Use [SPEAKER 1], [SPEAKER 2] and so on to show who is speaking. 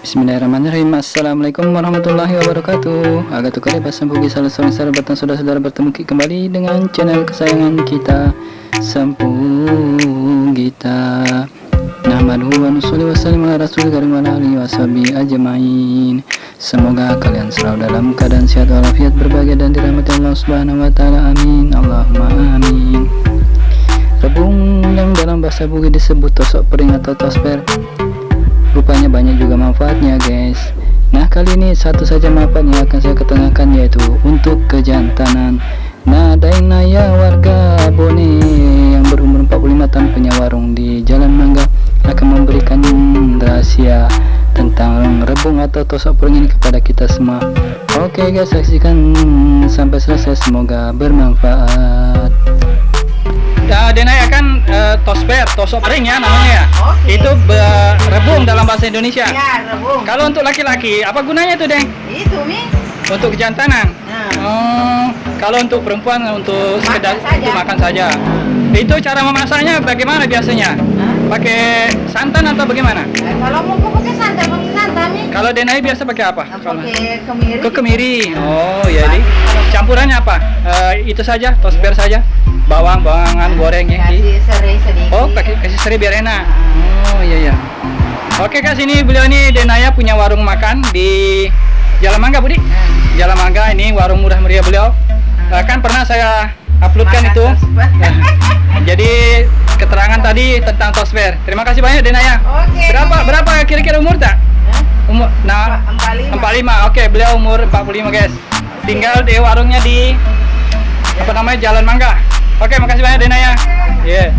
[SPEAKER 1] Bismillahirrahmanirrahim. Assalamualaikum warahmatullahi wabarakatuh. Agak tukar Sampugi salah seorang sahabat dan saudara-saudara bertemu kembali dengan channel kesayangan kita, Sampugita. Nahmaduhu wa nusalli wa sallim ala rasulil karim wa ala alihi washabihi ajmain. Semoga kalian selalu dalam keadaan sehat walafiat, berbahagia dan dirahmati Allah Subhanahu wa taala. Amin. Allahumma amin. Rebung yang dalam bahasa Bugis disebut tosok pering atau tosper. Rupanya banyak juga manfaatnya, guys. Nah, kali ini satu saja manfaat yang akan saya ketengahkan, yaitu untuk kejantanan. Nah, Dainaya warga Bone yang berumur 45 tahun punya warung di Jalan Mangga akan memberikan rahasia tentang rebung atau tosok pering ini kepada kita semua. Oke guys, saksikan sampai selesai, semoga bermanfaat. Denaya kan tosok pering ya namanya ya.
[SPEAKER 2] Oke.
[SPEAKER 1] Itu rebung dalam bahasa Indonesia.
[SPEAKER 2] Ya, rebung.
[SPEAKER 1] Kalau untuk laki-laki, apa gunanya itu, Deng?
[SPEAKER 2] Itu nih.
[SPEAKER 1] Untuk kejantanan.
[SPEAKER 2] Nah.
[SPEAKER 1] Oh, kalau untuk perempuan untuk sekedar
[SPEAKER 2] Makan saja.
[SPEAKER 1] untuk makan saja. Itu cara memasaknya bagaimana biasanya? Pakai santan atau bagaimana?
[SPEAKER 2] Kalau mau pakai santan nih.
[SPEAKER 1] Kalau Denai biasa pakai apa?
[SPEAKER 2] Pakai kemiri.
[SPEAKER 1] Ke kemiri. Oh, ya di. Campurannya apa? Itu saja, tosper saja. Bawangan gorengnya.
[SPEAKER 2] Kasih serai sedikit.
[SPEAKER 1] Oh, kasih serai biar enak. Oh, iya ya. Oke, guys, ini beliau ini Denaya punya warung makan di Jalan Mangga, Budi. Jalan Mangga, ini warung murah meriah beliau. Kan pernah saya uploadkan
[SPEAKER 2] Makan
[SPEAKER 1] itu.
[SPEAKER 2] tosper.
[SPEAKER 1] Jadi keterangan tadi tentang tosper. Terima kasih banyak Denaya.
[SPEAKER 2] Oke.
[SPEAKER 1] Berapa kira-kira umur tak? Umur 45. Oke, beliau umur 45, guys. Tinggal di warungnya di apa namanya Jalan Mangga. Oke, makasih banyak Denaya. Iya.